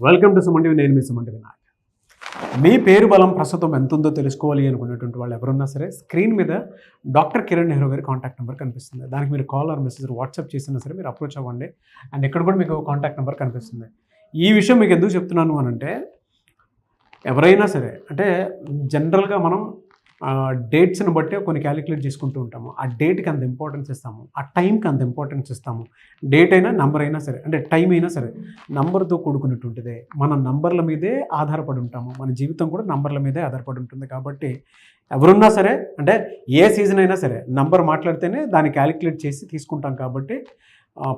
Welcome to Suman TV. నేను మీ Suman TV Naik. మీ పేరు బలం ప్రస్తుతం ఎంత ఉందో తెలుసుకోవాలి అనుకునేటువంటి వాళ్ళు ఎవరున్నా సరే స్క్రీన్ మీద డాక్టర్ కిరణ్ నెహ్రూ గారి కాంటాక్ట్ నెంబర్ కనిపిస్తుంది. దానికి మీరు కాల్ ఆర్ మెసేజ్ వాట్సాప్ చేసినా సరే మీరు అప్రోచ్ అవ్వండి. అండ్ ఇక్కడ కూడా మీకు కాంటాక్ట్ నెంబర్ కనిపిస్తుంది. ఈ విషయం మీకు ఎందుకు చెప్తున్నాను అని అంటే, ఎవరైనా సరే అంటే జనరల్గా మనం డేట్స్ని బట్టి కొన్ని క్యాలిక్యులేట్ చేసుకుంటూ ఉంటాము. ఆ డేట్కి అంత ఇంపార్టెన్స్ ఇస్తాము, ఆ టైంకి అంత ఇంపార్టెన్స్ ఇస్తాము. డేట్ అయినా నంబర్ అయినా సరే, అంటే టైం అయినా సరే నంబర్తో కూడుకున్నటువంటిదే. మన నంబర్ల మీదే ఆధారపడి ఉంటాము. మన జీవితం కూడా నంబర్ల మీదే ఆధారపడి ఉంటుంది. కాబట్టి ఎవరున్నా సరే, అంటే ఏ సీజన్ అయినా సరే నంబర్ మాట్లాడితేనే దాన్ని క్యాలిక్యులేట్ చేసి తీసుకుంటాం. కాబట్టి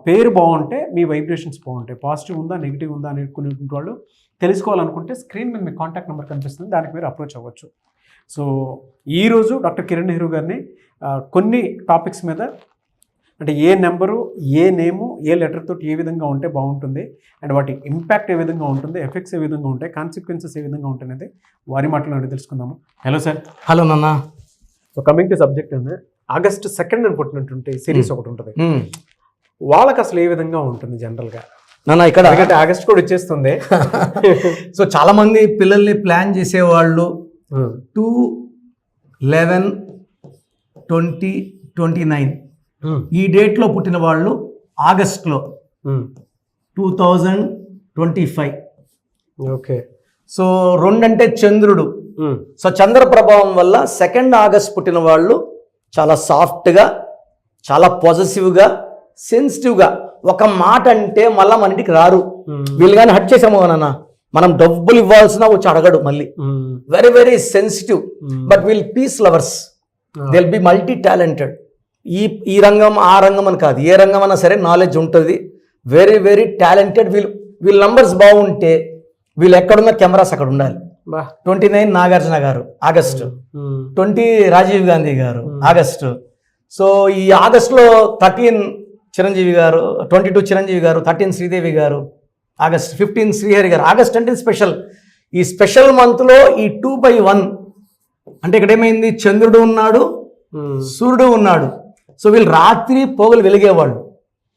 పేరు బాగుంటే మీ వైబ్రేషన్స్ బాగుంటాయి. పాజిటివ్ ఉందా నెగిటివ్ ఉందా అనుకునేటువంటి వాళ్ళు తెలుసుకోవాలనుకుంటే స్క్రీన్ మీద మీ కాంటాక్ట్ నెంబర్ కనిపిస్తుంది, దానికి మీరు అప్రోచ్ అవ్వచ్చు. సో ఈరోజు డాక్టర్ కిరణ్ నెహ్రూ గారిని కొన్ని టాపిక్స్ మీద, అంటే ఏ నెంబరు, ఏ నేము, ఏ లెటర్ తోటి ఏ విధంగా ఉంటే బాగుంటుంది, అండ్ వాటి ఇంపాక్ట్ ఏ విధంగా ఉంటుంది, ఎఫెక్ట్స్ ఏ విధంగా ఉంటాయి, కాన్సిక్వెన్సెస్ ఏ విధంగా ఉంటాయి అనేది వారి మాటలో అడిగి తెలుసుకుందాము. Hello sir. హలో నాన్న. సో కమింగ్ టు సబ్జెక్ట్ అండి, August 2nd అని పుట్టినటువంటి సిరీస్ ఒకటి ఉంటుంది. వాళ్ళకి అసలు ఏ విధంగా ఉంటుంది జనరల్గా నాన్న? ఇక్కడ ఆగస్ట్ కూడా వచ్చేస్తుంది. సో చాలా మంది పిల్లల్ని ప్లాన్ చేసేవాళ్ళు 2/11/2029 ఈ డేట్లో పుట్టిన వాళ్ళు ఆగస్ట్లో 2025. ఓకే. సో 2 అంటే చంద్రుడు. సో చంద్ర ప్రభావం వల్ల 2 ఆగస్ట్ పుట్టిన వాళ్ళు చాలా సాఫ్ట్గా, చాలా పాజిటివ్గా, సెన్సిటివ్గా, ఒక మాట అంటే మళ్ళీ మన ఇంటికి రారు. వీళ్ళు కానీ హట్ చేసాము నాన్న, మనం డబ్బులు ఇవ్వాల్సిన వచ్చి అడగడు మళ్ళీ. Very very sensitive, but we'll peace lovers, they will be multi talented. ఈ రంగం ఆ రంగం అని కాదు, ఏ రంగం అన్నా సరే నాలెడ్జ్ ఉంటుంది. Very very talented. వీళ్ళ నంబర్స్ బాగుంటే వీళ్ళు ఎక్కడున్న కెమెరాస్ అక్కడ ఉండాలి. 29 నాగార్జున గారు ఆగస్టు, 20 రాజీవ్ గాంధీ గారు ఆగస్టు. సో ఈ ఆగస్టులో 13 చిరంజీవి గారు, 22 చిరంజీవి గారు, 13 శ్రీదేవి గారు, ఆగస్ట్ 15 శ్రీహరి గారు. ఆగస్ట్ అంటే స్పెషల్. ఈ స్పెషల్ మంత్లో ఈ 2/1 అంటే ఇక్కడ ఏమైంది, చంద్రుడు ఉన్నాడు, సూర్యుడు ఉన్నాడు. సో వీళ్ళు రాత్రి పోగులు వెలిగేవాళ్ళు.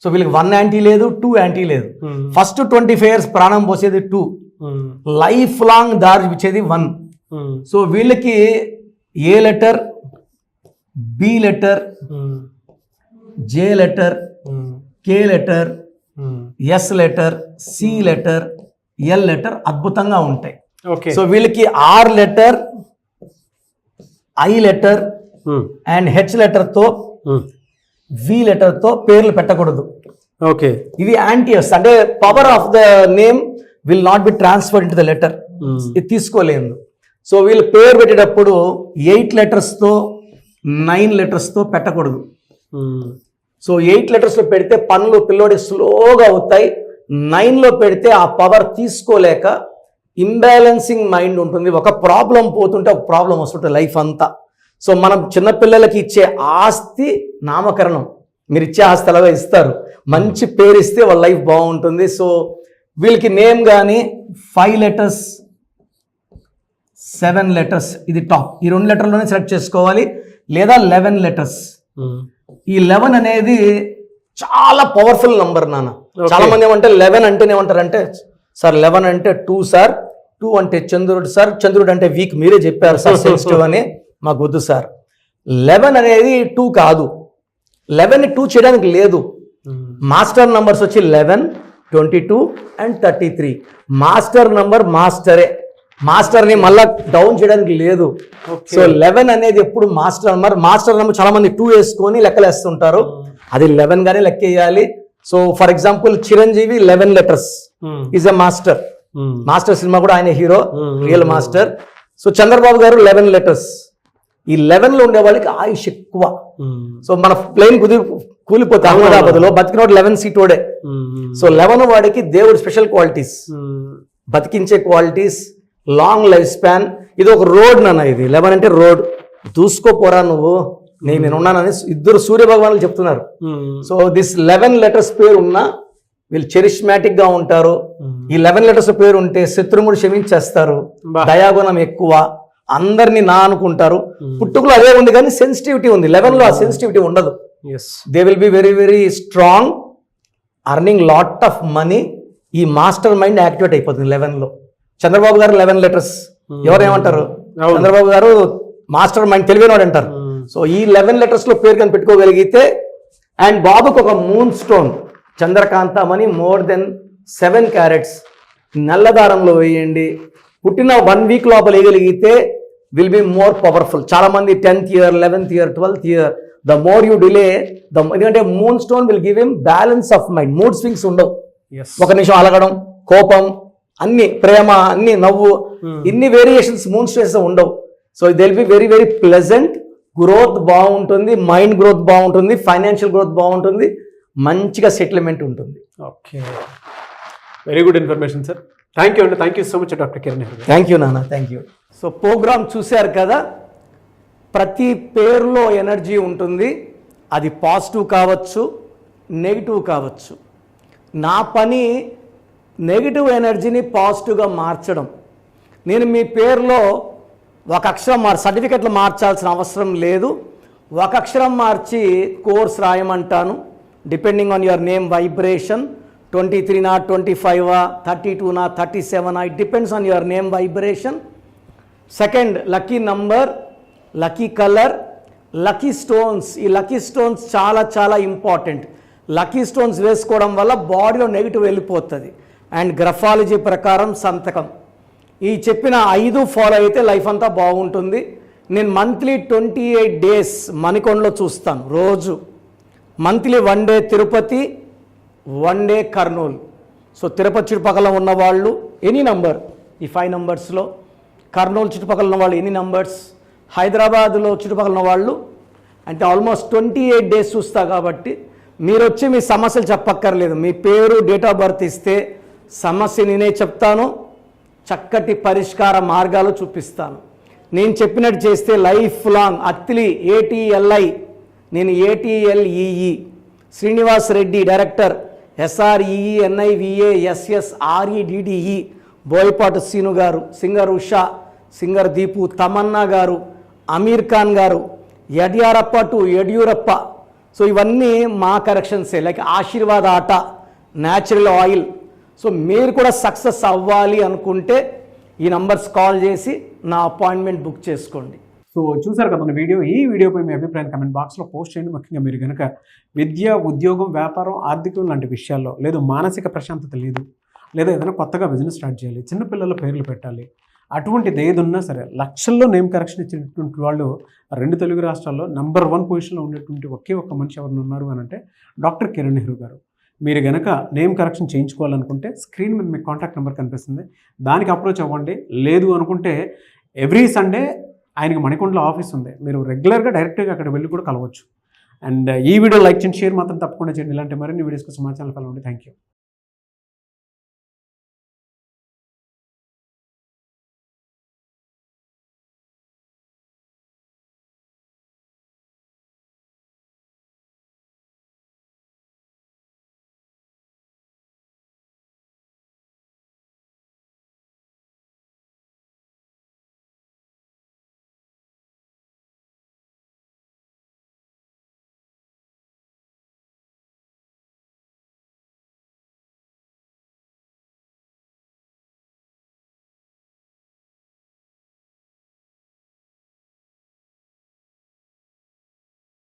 సో వీళ్ళకి 1 యాంటీ లేదు, 2 యాంటీ లేదు. ఫస్ట్ 25 years ప్రాణం పోసేది 2, లైఫ్ లాంగ్ దారి ఇచ్చేది 1. సో వీళ్ళకి A letter, B letter, J letter, K letter, S letter, C letter, L letter అద్భుతంగా ఉంటాయి. సో వీళ్ళకి R letter, I letter and H లెటర్తో, వి లెటర్తో పేర్లు పెట్టకూడదు. ఓకే. ఇది యాంటీయస్, అంటే power of the name will not be transfer into the letter. ఇది తీసుకోలేదు. సో వీళ్ళు పేరు పెట్టేటప్పుడు 8 letersతో 9 letersతో పెట్టకూడదు. సో 8 letersలో పెడితే పనులు పిల్లోడి స్లోగా అవుతాయి. 9లో పెడితే ఆ పవర్ తీసుకోలేక ఇంబ్యాలెన్సింగ్ మైండ్ ఉంటుంది. ఒక ప్రాబ్లం పోతుంటే ఒక ప్రాబ్లం వస్తుంటుంది లైఫ్ అంతా. సో మనం చిన్నపిల్లలకి ఇచ్చే ఆస్తి నామకరణం. మీరు ఇచ్చే ఆస్తి అలాగా ఇస్తారు, మంచి పేరు ఇస్తే వాళ్ళ లైఫ్ బాగుంటుంది. సో వీళ్ళకి నేమ్ కానీ 5 letters 7 letters ఇది టాప్. ఈ 2 leterలోనే సెలెక్ట్ చేసుకోవాలి, లేదా 11 letters. ఈ 11 అనేది చాలా పవర్ఫుల్ నంబర్ నాన్న. చాలా మంది ఏమంటే 11 అంటేనే ఏమంటారంటే, సార్ 11 అంటే 2 సార్, 2 అంటే చంద్రుడు సార్, చంద్రుడు అంటే వీక్, మీరే చెప్పారు సార్ సెన్సిటివ్ అని, మాకు వద్దు సార్. 11 అనేది 2 కాదు, 11ని 2 చేయడానికి లేదు. మాస్టర్ నంబర్స్ వచ్చి 11, 22 అండ్ 33. మాస్టర్ నంబర్ మాస్టరే, మాస్టర్ని మళ్ళా డౌన్ చేయడానికి లేదు. సో 11 అనేది ఎప్పుడు మాస్టర్ నెంబర్. మాస్టర్ నెంబర్ చాలా మంది 2 వేసుకొని లెక్కలు వేస్తుంటారు, అది 11 గానే లెక్క వేయాలి. So for example Chiranjeevi 11 letters is a master. Master cinema కూడా ఆయన hero, real master. So Chandrababu గారు 11 letters. ఈ 11లో ఉండే వాళ్ళకి ఆయుష్ ఎక్కువ. సో మన ప్లేన్ కూలిపోతే అహ్మదాబాద్లో బతికినోడు 11 seat వాడే. సో 11 వాడికి దేవుడు స్పెషల్ క్వాలిటీస్, బతికించే క్వాలిటీస్, లాంగ్ లైఫ్ స్పాన్. ఇది ఒక రోడ్ నాన్న. ఇది 11 అంటే రోడ్. దూసుకోపోరా నువ్వు, నేను ఉన్నానని ఇద్దరు సూర్య భగవానులు చెప్తున్నారు. సో దిస్ 11 letters పేరు ఉన్నా వీళ్ళు చెరిష్మాటిక్ గా ఉంటారు. ఈ 11 letters పేరు ఉంటే శత్రుముడు క్షమించేస్తారు, దయాగుణం ఎక్కువ, అందరినీ నా అనుకుంటారు. పుట్టుకలో అదే ఉంది కానీ సెన్సిటివిటీ ఉంది. 11లో ఆ సెన్సిటివిటీ ఉండదు. They will be very very strong, earning lot of money, ఈ మాస్టర్ మైండ్ యాక్టివేట్ అయిపోతుంది 11లో. చంద్రబాబు గారు 11 లెటర్స్, ఎవరేమంటారు? అవును. చంద్రబాబు గారు మాస్టర్ మైండ్, తెలివైనవాడు అంటారు. సో ఈ 11 లెటర్స్లో పేరు కని పెట్టుకోగలిగితే, అండ్ బాబుకు ఒక మూన్ స్టోన్ చంద్రకాంతమని మోర్ దెన్ 7 క్యారెట్స్ నల్లదారంలో వేయండి. పుట్టిన 1 వీక్ లోపల వేయగలిగితే విల్ బి మోర్ పవర్ఫుల్. చాలా మంది 10th year, 11th year, 12th year, the more you delay ఎందుకంటే moon stone will give him balance of mind. Mood swings ఉండవు. ఒక నిమిషం అలగడం, కోపం, అన్ని ప్రేమ, అన్ని నవ్వు, ఇన్ని వేరియేషన్స్ మూన్ స్టోన్స్ ఉండవు. So they will be very very pleasant. Growth బాగుంటుంది, మైండ్ గ్రోత్ బాగుంటుంది, ఫైనాన్షియల్ గ్రోత్ బాగుంటుంది, మంచిగా సెటిల్మెంట్ ఉంటుంది. Okay, very good information sir. Thank you అండి. Thank you so much doctor Kiran Nehru. Thank you నాన్న, థ్యాంక్ యూ. సో ప్రోగ్రామ్ చూశారు కదా, ప్రతి పేరులో ఎనర్జీ ఉంటుంది. అది పాజిటివ్ కావచ్చు, నెగిటివ్ కావచ్చు. నా పని నెగిటివ్ ఎనర్జీని పాజిటివ్గా మార్చడం. నేను మీ పేరులో ఒక అక్షరం సర్టిఫికెట్లు మార్చాల్సిన అవసరం లేదు. ఒక అక్షరం మార్చి కోర్స్ రాయమంటాను. Depending on your name vibration, 23 25 32 37, it depends on your name vibration. Second, lucky number, lucky colour, lucky stones. ఈ లక్కీ స్టోన్స్ చాలా చాలా ఇంపార్టెంట్. లక్కీ స్టోన్స్ వేసుకోవడం వల్ల బాడీలో నెగిటివ్ వెళ్ళిపోతుంది. అండ్ గ్రఫాలజీ ప్రకారం సంతకం. ఈ చెప్పిన 5 ఫాలో అయితే లైఫ్ అంతా బాగుంటుంది. నేను మంత్లీ 28 డేస్ మణికొండలో చూస్తాను రోజు. Monthly 1 day Tirupati, 1 day Kurnool. So Tirupati చుట్టుపక్కల ఉన్నవాళ్ళు ఎనీ నంబర్, ఈ 5 నంబర్స్లో, కర్నూలు చుట్టుపక్కల ఉన్న వాళ్ళు ఎనీ నంబర్స్, హైదరాబాద్లో చుట్టుపక్కల ఉన్న వాళ్ళు అంటే ఆల్మోస్ట్ 28 డేస్ చూస్తా. కాబట్టి మీరు వచ్చి మీ సమస్యలు చెప్పక్కర్లేదు. మీ పేరు, డేట్ ఆఫ్ బర్త్ ఇస్తే సమస్య నేనే చెప్తాను, చక్కటి పరిష్కార మార్గాలు చూపిస్తాను. నేను చెప్పినట్టు చేస్తే లైఫ్ లాంగ్. అత్తిలి ATLI, నేను ATLEE, Srinivas Reddy director, SREENIVASSREDDE, Boyapati Seenu గారు, సింగర్ ఉషా, సింగర్ దీపు, తమన్నా గారు, అమీర్ ఖాన్ గారు, యడ్యారప్ప టు యడ్యూరప్ప. సో ఇవన్నీ మా కరెక్షన్సే. లైక్ ఆశీర్వాద్ ఆట, న్యాచురల్ ఆయిల్. సో మీరు కూడా సక్సెస్ అవ్వాలి అనుకుంటే ఈ నంబర్స్ కాల్ చేసి నా అపాయింట్మెంట్ బుక్ చేసుకోండి. సో చూసారు కదా మన వీడియో. ఈ వీడియోపై మీ అభిప్రాయం కమెంట్ బాక్స్లో పోస్ట్ చేయండి. ముఖ్యంగా మీరు కనుక విద్య, ఉద్యోగం, వ్యాపారం, ఆర్థికం లాంటి విషయాల్లో, లేదు మానసిక ప్రశాంతత లేదు, లేదా ఏదైనా కొత్తగా బిజినెస్ స్టార్ట్ చేయాలి, చిన్నపిల్లల పేర్లు పెట్టాలి, అటువంటిది ఏది ఉన్నా సరే లక్షల్లో నేమ్ కరెక్షన్ ఇచ్చినటువంటి వాళ్ళు 2 తెలుగు రాష్ట్రాల్లో నెంబర్ 1 పొజిషన్లో ఉండేటువంటి ఒకే ఒక్క మనిషి ఎవరు ఉన్నారు అని అంటే డాక్టర్ కిరణ్ నెహ్రూ గారు. మీరు కనుక నేమ్ కరెక్షన్ చేయించుకోవాలనుకుంటే స్క్రీన్ మీద మీకు కాంటాక్ట్ నెంబర్ కనిపిస్తుంది, దానికి అప్రోచ్ అవ్వండి. లేదు అనుకుంటే ఎవ్రీ సండే ఆయనకి మణికొండలో ఆఫీస్ ఉంది, మీరు రెగ్యులర్గా డైరెక్ట్గా అక్కడ వెళ్ళి కూడా కలవచ్చు. అండ్ ఈ వీడియో లైక్ చేయండి, షేర్ మాత్రం తప్పకుండా చేయండి. ఇలాంటి మరిన్ని వీడియోస్ కోసం మా ఛానల్ ఫాలో అవ్వండి. Thank you.